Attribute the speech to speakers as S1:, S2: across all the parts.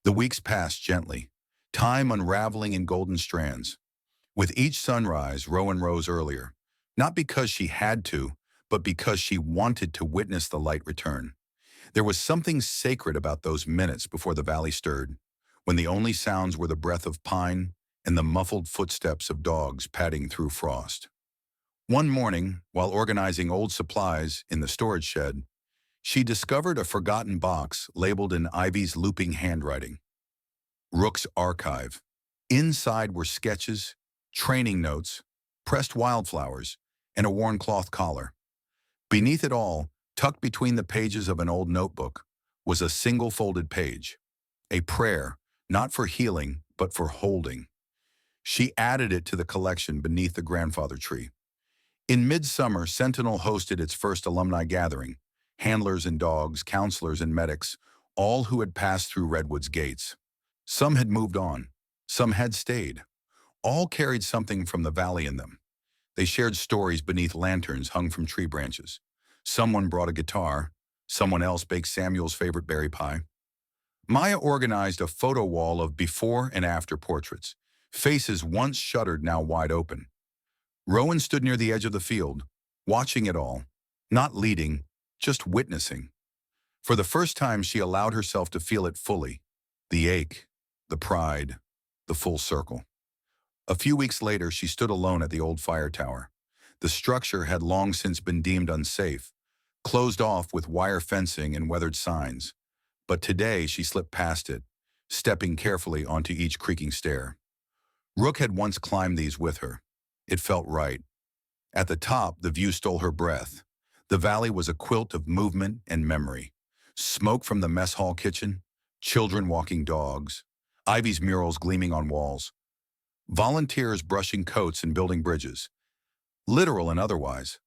S1: The weeks passed gently, time unraveling in golden strands. With each sunrise, Rowan rose earlier, not because she had to, but because she wanted to witness the light return. There was something sacred about those minutes before the valley stirred, when the only sounds were the breath of pine and the muffled footsteps of dogs padding through frost. One morning, while organizing old supplies in the storage shed, she discovered a forgotten box labeled in Ivy's looping handwriting, Rook's Archive. Inside were sketches, training notes, pressed wildflowers, and a worn cloth collar. Beneath it all, tucked between the pages of an old notebook, was a single folded page, a prayer, not for healing, but for holding. She added it to the collection beneath the grandfather tree. In midsummer, Sentinel hosted its first alumni gathering, handlers and dogs, counselors and medics, all who had passed through Redwood's gates. Some had moved on, some had stayed. All carried something from the valley in them. They shared stories beneath lanterns hung from tree branches. Someone brought a guitar, someone else baked Samuel's favorite berry pie. Maya organized a photo wall of before and after portraits, faces once shuttered now wide open. Rowan stood near the edge of the field, watching it all, not leading, just witnessing. For the first time, she allowed herself to feel it fully, the ache, the pride, the full circle. A few weeks later, she stood alone at the old fire tower. The structure had long since been deemed unsafe, closed off with wire fencing and weathered signs. But today, she slipped past it, stepping carefully onto each creaking stair. Rook had once climbed these with her. It felt right. At the top, the view stole her breath. The valley was a quilt of movement and memory. Smoke from the mess hall kitchen, children walking dogs, Ivy's murals gleaming on walls, volunteers brushing coats and building bridges. Literal and otherwise.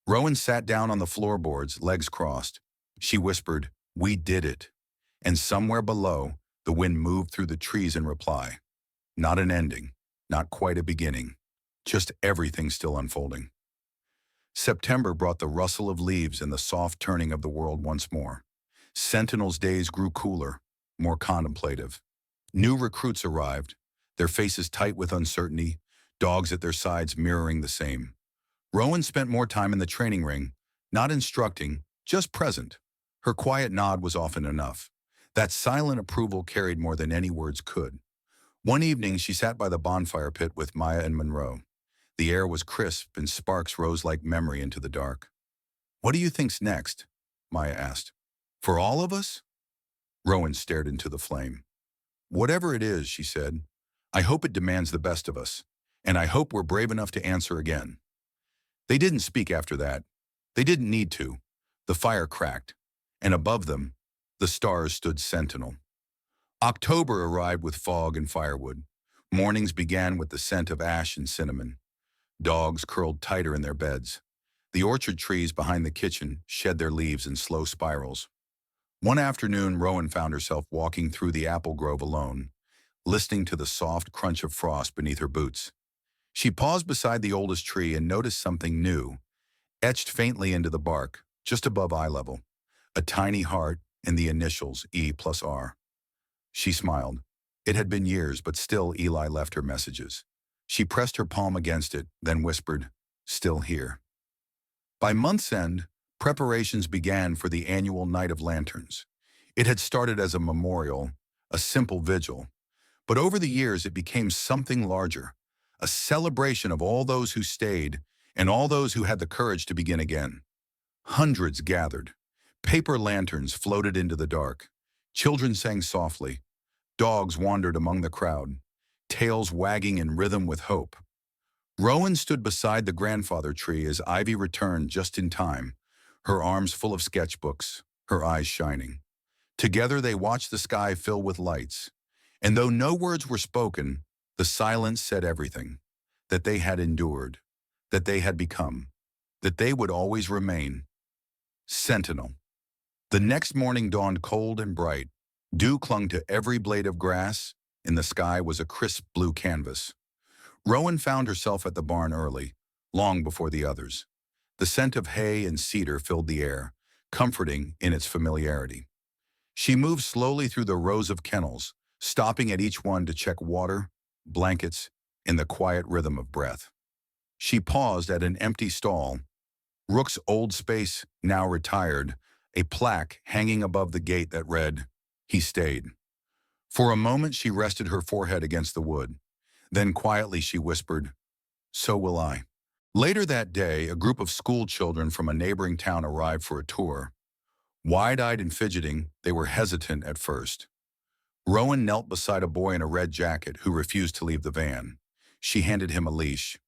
S1: Rowan sat down on the floorboards, legs crossed. She whispered, "We did it." And somewhere below, the wind moved through the trees in reply. Not an ending, not quite a beginning, just everything still unfolding. September brought the rustle of leaves and the soft turning of the world once more. Sentinel's days grew cooler, more contemplative. New recruits arrived, their faces tight with uncertainty, dogs at their sides mirroring the same. Rowan spent more time in the training ring, not instructing, just present. Her quiet nod was often enough. That silent approval carried more than any words could. One evening, she sat by the bonfire pit with Maya and Monroe. The air was crisp and sparks rose like memory into the dark. "What do you think's next?" Maya asked. "For all of us?" Rowan stared into the flame. "Whatever it is," she said, "I hope it demands the best of us, and I hope we're brave enough to answer again." They didn't speak after that. They didn't need to. The fire cracked, and above them, the stars stood sentinel. October arrived with fog and firewood. Mornings began with the scent of ash and cinnamon. Dogs curled tighter in their beds. The orchard trees behind the kitchen shed their leaves in slow spirals. One afternoon, Rowan found herself walking through the apple grove alone, listening to the soft crunch of frost beneath her boots. She paused beside the oldest tree and noticed something new, etched faintly into the bark, just above eye level, a tiny heart and the initials E+R. She smiled. It had been years, but still Eli left her messages. She pressed her palm against it, then whispered, "Still here." By month's end, preparations began for the annual Night of Lanterns. It had started as a memorial, a simple vigil, but over the years it became something larger, a celebration of all those who stayed and all those who had the courage to begin again. Hundreds gathered. Paper lanterns floated into the dark. Children sang softly. Dogs wandered among the crowd, tails wagging in rhythm with hope. Rowan stood beside the grandfather tree as Ivy returned just in time, her arms full of sketchbooks, her eyes shining. Together they watched the sky fill with lights, and though no words were spoken, the silence said everything, that they had endured, that they had become, that they would always remain. Sentinel. The next morning dawned cold and bright. Dew clung to every blade of grass, and the sky was a crisp blue canvas. Rowan found herself at the barn early, long before the others. The scent of hay and cedar filled the air, comforting in its familiarity. She moved slowly through the rows of kennels, stopping at each one to check water, blankets, and the quiet rhythm of breath. She paused at an empty stall, Rook's old space now retired, a plaque hanging above the gate that read, "He stayed." For a moment she rested her forehead against the wood. Then quietly she whispered, "So will I." Later that day, a group of school children from a neighboring town arrived for a tour. Wide-eyed and fidgeting, they were hesitant at first. Rowan knelt beside a boy in a red jacket who refused to leave the van. She handed him a leash.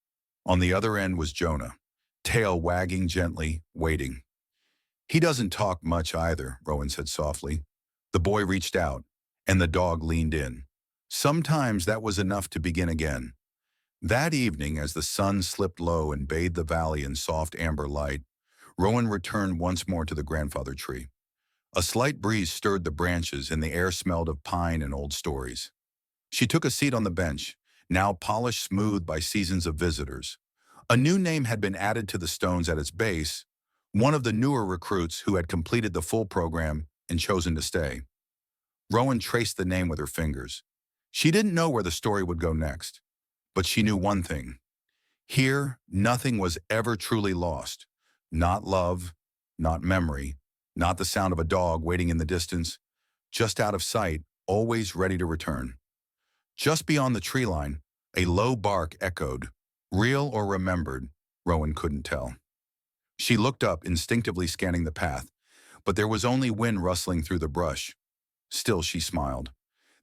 S1: On the other end was Jonah, tail wagging gently, waiting. "He doesn't talk much either," Rowan said softly. The boy reached out, and the dog leaned in. Sometimes that was enough to begin again. That evening, as the sun slipped low and bathed the valley in soft amber light, Rowan returned once more to the grandfather tree. A slight breeze stirred the branches, and the air smelled of pine and old stories. She took a seat on the bench, now polished smooth by seasons of visitors. A new name had been added to the stones at its base, one of the newer recruits who had completed the full program and chosen to stay. Rowan traced the name with her fingers. She didn't know where the story would go next, but she knew one thing. Here, nothing was ever truly lost. Not love, not memory, not the sound of a dog waiting in the distance, just out of sight, always ready to return. Just beyond the tree line, a low bark echoed. Real or remembered, Rowan couldn't tell. She looked up, instinctively scanning the path, but there was only wind rustling through the brush. Still, she smiled.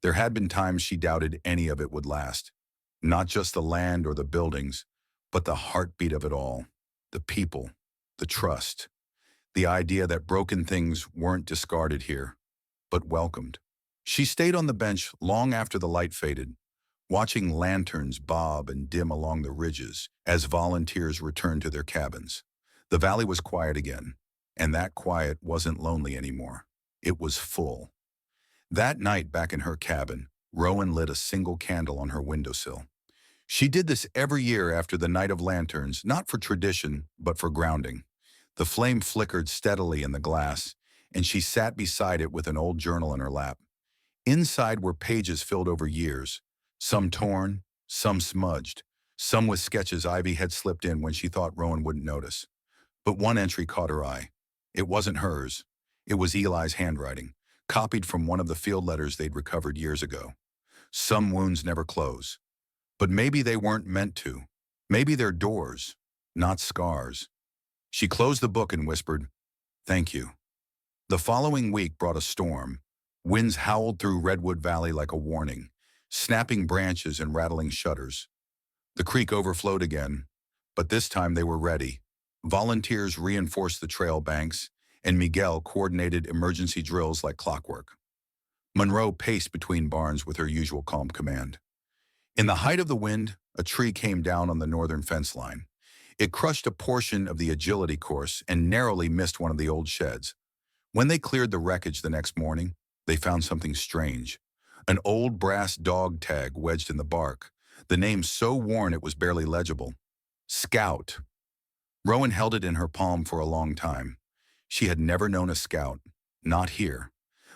S1: There had been times she doubted any of it would last. Not just the land or the buildings, but the heartbeat of it all. The people, the trust, the idea that broken things weren't discarded here, but welcomed. She stayed on the bench long after the light faded, watching lanterns bob and dim along the ridges as volunteers returned to their cabins. The valley was quiet again, and that quiet wasn't lonely anymore. It was full. That night back in her cabin, Rowan lit a single candle on her windowsill. She did this every year after the Night of Lanterns, not for tradition, but for grounding. The flame flickered steadily in the glass, and she sat beside it with an old journal in her lap. Inside were pages filled over years, some torn, some smudged, some with sketches Ivy had slipped in when she thought Rowan wouldn't notice. But one entry caught her eye. It wasn't hers. It was Eli's handwriting, copied from one of the field letters they'd recovered years ago. Some wounds never close. But maybe they weren't meant to. Maybe they're doors, not scars. She closed the book and whispered, "Thank you." The following week brought a storm. Winds howled through Redwood Valley like a warning, snapping branches and rattling shutters. The creek overflowed again, but this time they were ready. Volunteers reinforced the trail banks, and Miguel coordinated emergency drills like clockwork. Monroe paced between barns with her usual calm command. In the height of the wind, a tree came down on the northern fence line. It crushed a portion of the agility course and narrowly missed one of the old sheds. When they cleared the wreckage the next morning, they found something strange. An old brass dog tag wedged in the bark, the name so worn it was barely legible. Scout. Rowan held it in her palm for a long time. She had never known a scout, not here.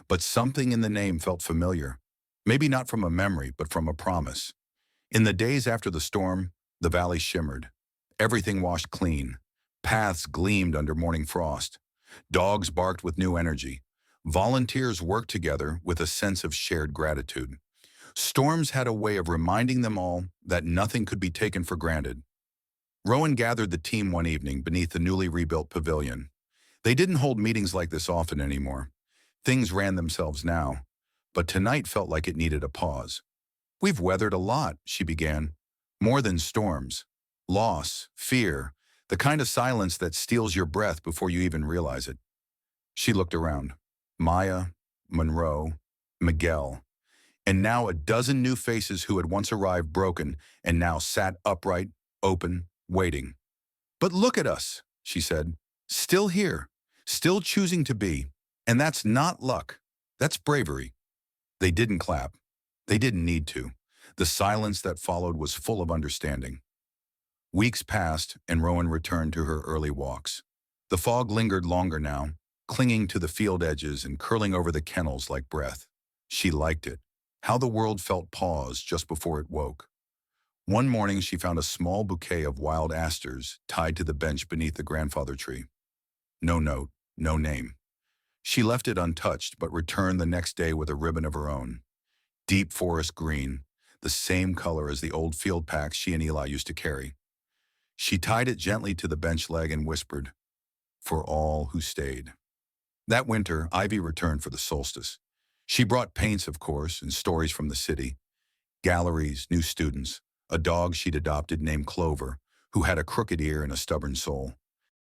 S1: But something in the name felt familiar. Maybe not from a memory, but from a promise. In the days after the storm, the valley shimmered. Everything washed clean. Paths gleamed under morning frost. Dogs barked with new energy. Volunteers worked together with a sense of shared gratitude. Storms had a way of reminding them all that nothing could be taken for granted. Rowan gathered the team one evening beneath the newly rebuilt pavilion. They didn't hold meetings like this often anymore. Things ran themselves now, but tonight felt like it needed a pause. "We've weathered a lot," she began. "More than storms. Loss, fear, the kind of silence that steals your breath before you even realize it." She looked around. Maya, Monroe, Miguel, and now a dozen new faces who had once arrived broken and now sat upright, open, waiting. "But look at us," she said. "Still here, still choosing to be. And that's not luck. That's bravery." They didn't clap. They didn't need to. The silence that followed was full of understanding. Weeks passed, and Rowan returned to her early walks. The fog lingered longer now, clinging to the field edges and curling over the kennels like breath. She liked it. how the world felt pause just before it woke. One morning, she found a small bouquet of wild asters tied to the bench beneath the grandfather tree. No note, no name. She left it untouched, but returned the next day with a ribbon of her own. Deep forest green, the same color as the old field packs she and Eli used to carry. She tied it gently to the bench leg and whispered, "For all who stayed." That winter, Ivy returned for the solstice. She brought paints, of course, and stories from the city. Galleries, new students, a dog she'd adopted named Clover, who had a crooked ear and a stubborn soul.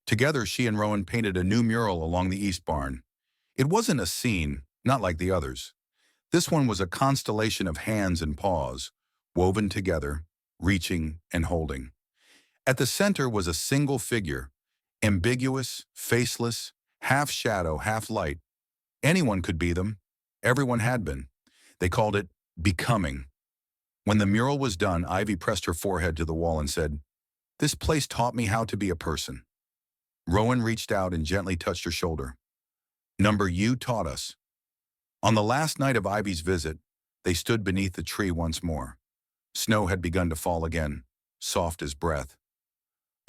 S1: Together, she and Rowan painted a new mural along the east barn. It wasn't a scene, not like the others. This one was a constellation of hands and paws, woven together, reaching and holding. At the center was a single figure, ambiguous, faceless, half shadow, half light. Anyone could be them. Everyone had been. They called it becoming. When the mural was done, Ivy pressed her forehead to the wall and said, "This place taught me how to be a person." Rowan reached out and gently touched her shoulder. "Number you taught us." On the last night of Ivy's visit, they stood beneath the tree once more. Snow had begun to fall again, soft as breath.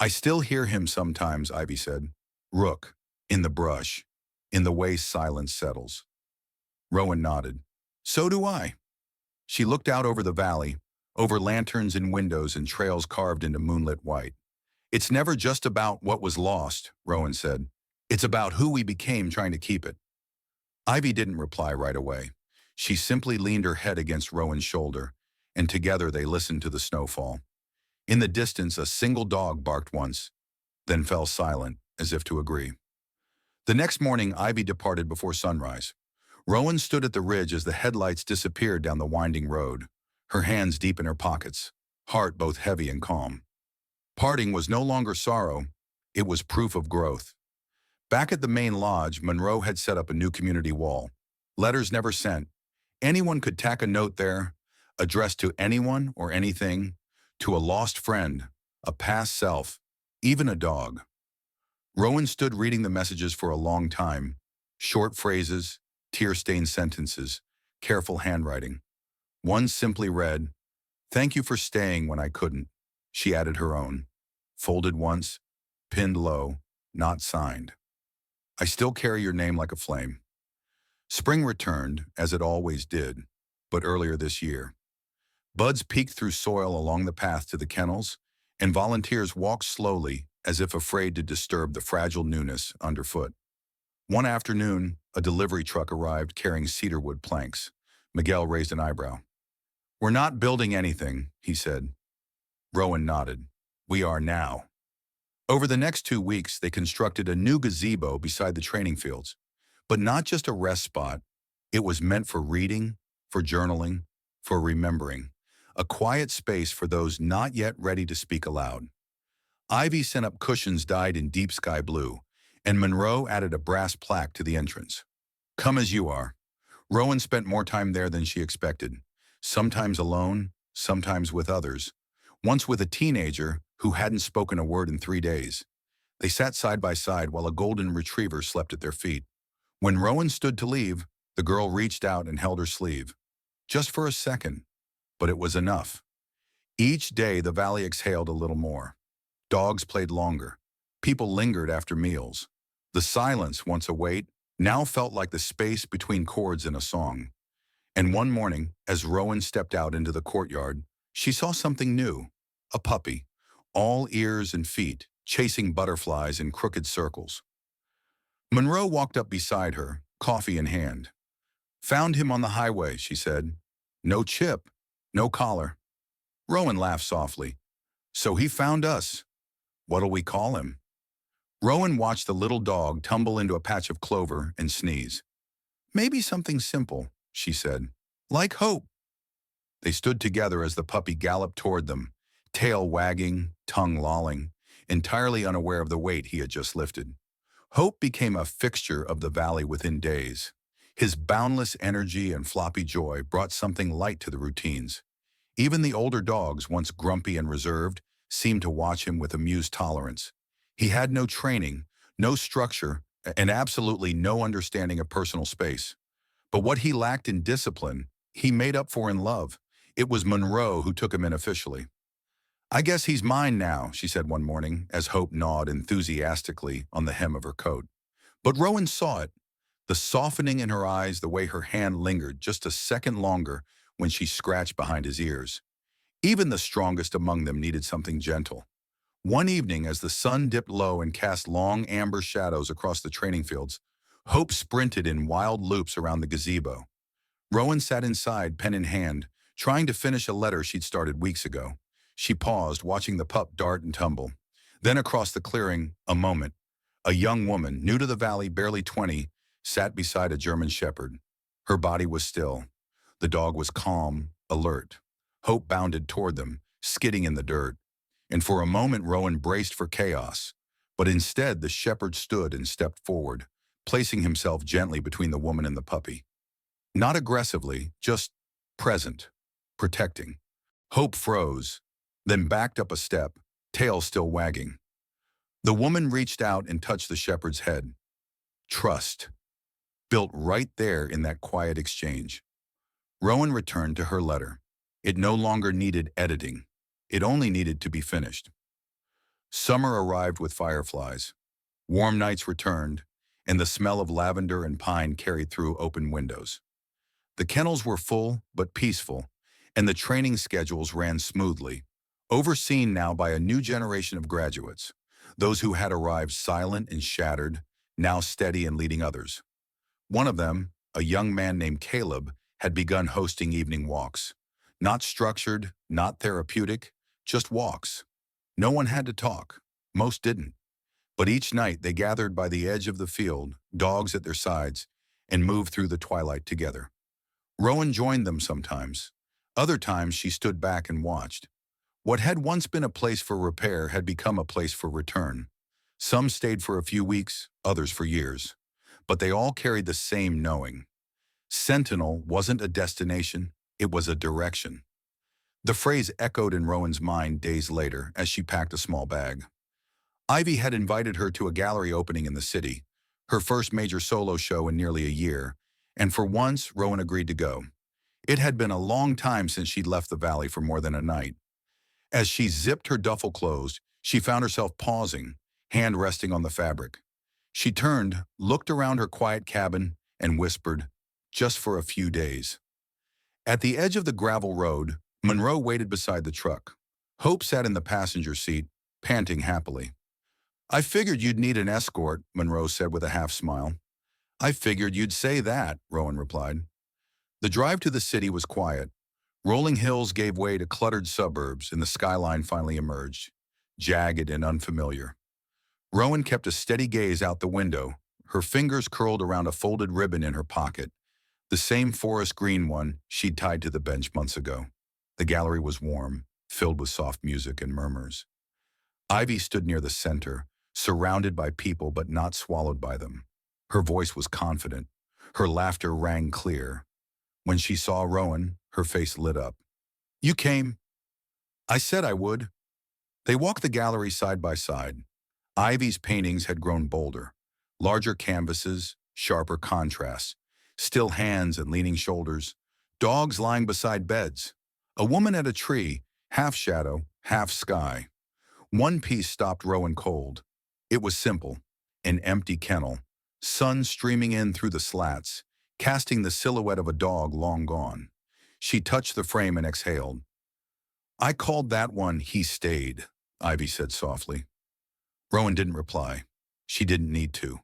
S1: "I still hear him sometimes," Ivy said. "Rook, in the brush, in the way silence settles." Rowan nodded. "So do I." She looked out over the valley, over lanterns and windows and trails carved into moonlit white. "It's never just about what was lost," Rowan said. "It's about who we became trying to keep it." Ivy didn't reply right away. She simply leaned her head against Rowan's shoulder, and together they listened to the snowfall. In the distance, a single dog barked once, then fell silent, as if to agree. The next morning, Ivy departed before sunrise. Rowan stood at the ridge as the headlights disappeared down the winding road, her hands deep in her pockets, heart both heavy and calm. Parting was no longer sorrow, it was proof of growth. Back at the main lodge, Monroe had set up a new community wall. Letters never sent. Anyone could tack a note there, addressed to anyone or anything, to a lost friend, a past self, even a dog. Rowan stood reading the messages for a long time, short phrases, tear-stained sentences, careful handwriting. One simply read, "Thank you for staying when I couldn't." She added her own, folded once, pinned low, not signed. "I still carry your name like a flame." Spring returned, as it always did, but earlier this year. Buds peeked through soil along the path to the kennels, and volunteers walked slowly, as if afraid to disturb the fragile newness underfoot. One afternoon, a delivery truck arrived carrying cedarwood planks. Miguel raised an eyebrow. "We're not building anything," he said. Rowan nodded. "We are now." Over the next 2 weeks, they constructed a new gazebo beside the training fields. But not just a rest spot. It was meant for reading, for journaling, for remembering. A quiet space for those not yet ready to speak aloud. Ivy sent up cushions dyed in deep sky blue, and Monroe added a brass plaque to the entrance. "Come as you are." Rowan spent more time there than she expected. Sometimes alone, sometimes with others. Once with a teenager who hadn't spoken a word in 3 days. They sat side by side while a golden retriever slept at their feet. When Rowan stood to leave, the girl reached out and held her sleeve. Just for a second, but it was enough. Each day, the valley exhaled a little more. Dogs played longer. People lingered after meals. The silence, once a wait, now felt like the space between chords in a song. And one morning, as Rowan stepped out into the courtyard, she saw something new. A puppy, all ears and feet, chasing butterflies in crooked circles. Monroe walked up beside her, coffee in hand. "Found him on the highway," she said. "No chip, no collar." Rowan laughed softly. "So he found us. What'll we call him?" Rowan watched the little dog tumble into a patch of clover and sneeze. "Maybe something simple," she said. "Like hope." They stood together as the puppy galloped toward them, tail wagging, tongue lolling, entirely unaware of the weight he had just lifted. Hope became a fixture of the valley within days. His boundless energy and floppy joy brought something light to the routines. Even the older dogs, once grumpy and reserved, seemed to watch him with amused tolerance. He had no training, no structure, and absolutely no understanding of personal space. But what he lacked in discipline, he made up for in love. It was Monroe who took him in officially. "I guess he's mine now," she said one morning, as Hope gnawed enthusiastically on the hem of her coat. But Rowan saw it, the softening in her eyes, the way her hand lingered just a second longer when she scratched behind his ears. Even the strongest among them needed something gentle. One evening, as the sun dipped low and cast long amber shadows across the training fields, Hope sprinted in wild loops around the gazebo. Rowan sat inside, pen in hand, trying to finish a letter she'd started weeks ago. She paused, watching the pup dart and tumble. Then across the clearing, a moment. A young woman, new to the valley, barely 20, sat beside a German shepherd. Her body was still. The dog was calm, alert. Hope bounded toward them, skidding in the dirt. And for a moment Rowan braced for chaos. But instead the shepherd stood and stepped forward, placing himself gently between the woman and the puppy. Not aggressively, just present, protecting. Hope froze, then backed up a step, tail still wagging. The woman reached out and touched the shepherd's head. Trust, built right there in that quiet exchange. Rowan returned to her letter. It no longer needed editing. It only needed to be finished. Summer arrived with fireflies. Warm nights returned, and the smell of lavender and pine carried through open windows. The kennels were full but peaceful, and the training schedules ran smoothly, overseen now by a new generation of graduates, those who had arrived silent and shattered, now steady and leading others. One of them, a young man named Caleb, had begun hosting evening walks. Not structured, not therapeutic, just walks. No one had to talk. Most didn't. But each night they gathered by the edge of the field, dogs at their sides, and moved through the twilight together. Rowan joined them sometimes. Other times she stood back and watched. What had once been a place for repair had become a place for return. Some stayed for a few weeks, others for years. But they all carried the same knowing. Sentinel wasn't a destination, it was a direction. The phrase echoed in Rowan's mind days later as she packed a small bag. Ivy had invited her to a gallery opening in the city, her first major solo show in nearly a year, and for once Rowan agreed to go. It had been a long time since she'd left the valley for more than a night. As she zipped her duffel closed, she found herself pausing, hand resting on the fabric. She turned, looked around her quiet cabin, and whispered, "Just for a few days." At the edge of the gravel road, Monroe waited beside the truck. Hope sat in the passenger seat, panting happily. "I figured you'd need an escort," Monroe said with a half-smile. "I figured you'd say that," Rowan replied. The drive to the city was quiet. Rolling hills gave way to cluttered suburbs, and the skyline finally emerged, jagged and unfamiliar. Rowan kept a steady gaze out the window, her fingers curled around a folded ribbon in her pocket, the same forest green one she'd tied to the bench months ago. The gallery was warm, filled with soft music and murmurs. Ivy stood near the center, surrounded by people but not swallowed by them. Her voice was confident. Her laughter rang clear. When she saw Rowan, her face lit up. "You came." "I said I would." They walked the gallery side by side. Ivy's paintings had grown bolder. Larger canvases, sharper contrasts, still hands and leaning shoulders, dogs lying beside beds, a woman at a tree, half shadow, half sky. One piece stopped Rowan cold. It was simple, an empty kennel, sun streaming in through the slats, casting the silhouette of a dog long gone. She touched the frame and exhaled. "I called that one He Stayed," Ivy said softly. Rowan didn't reply. She didn't need to.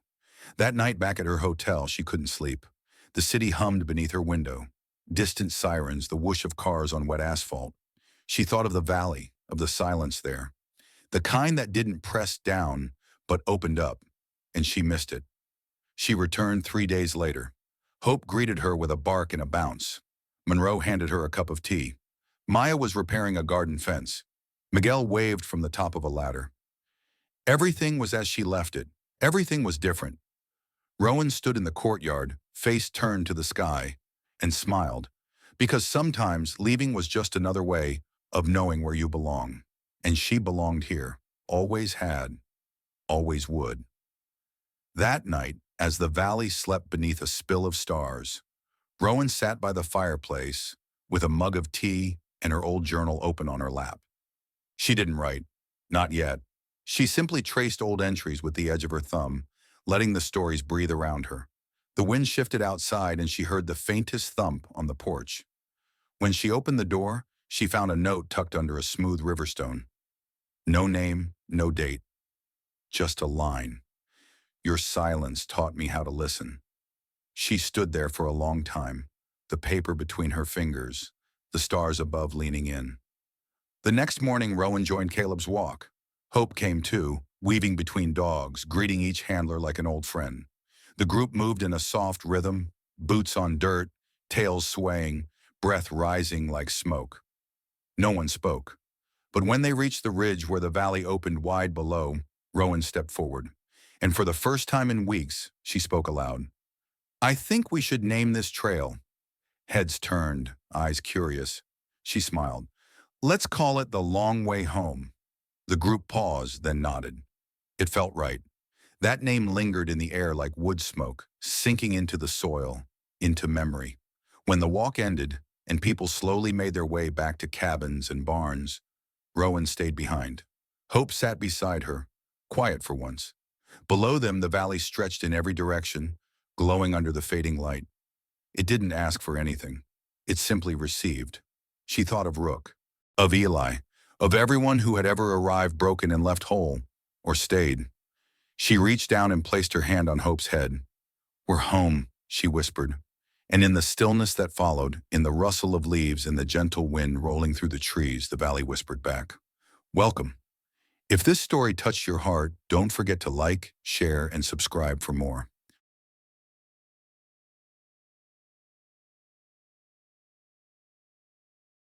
S1: That night back at her hotel, she couldn't sleep. The city hummed beneath her window. Distant sirens, the whoosh of cars on wet asphalt. She thought of the valley, of the silence there. The kind that didn't press down, but opened up, and she missed it. She returned 3 days later. Hope greeted her with a bark and a bounce. Monroe handed her a cup of tea. Maya was repairing a garden fence. Miguel waved from the top of a ladder. Everything was as she left it. Everything was different. Rowan stood in the courtyard, face turned to the sky, and smiled, because sometimes leaving was just another way of knowing where you belong. And she belonged here, always had, always would. That night, as the valley slept beneath a spill of stars, Rowan sat by the fireplace with a mug of tea and her old journal open on her lap. She didn't write. Not yet. She simply traced old entries with the edge of her thumb, letting the stories breathe around her. The wind shifted outside and she heard the faintest thump on the porch. When she opened the door, she found a note tucked under a smooth riverstone. No name, no date, just a line. Your silence taught me how to listen. She stood there for a long time, the paper between her fingers, the stars above leaning in. The next morning, Rowan joined Caleb's walk. Hope came too, weaving between dogs, greeting each handler like an old friend. The group moved in a soft rhythm, boots on dirt, tails swaying, breath rising like smoke. No one spoke. But when they reached the ridge where the valley opened wide below, Rowan stepped forward. And for the first time in weeks, she spoke aloud. I think we should name this trail. Heads turned, eyes curious. She smiled. Let's call it the long way home. The group paused, then nodded. It felt right. That name lingered in the air like wood smoke, sinking into the soil, into memory. When the walk ended, and people slowly made their way back to cabins and barns, Rowan stayed behind. Hope sat beside her, quiet for once. Below them, the valley stretched in every direction, glowing under the fading light. It didn't ask for anything. It simply received. She thought of Rook, of Eli, of everyone who had ever arrived broken and left whole, or stayed. She reached down and placed her hand on Hope's head. We're home, she whispered. And in the stillness that followed, in the rustle of leaves and the gentle wind rolling through the trees, the valley whispered back, welcome. If this story touched your heart, don't forget to like, share, and subscribe for more.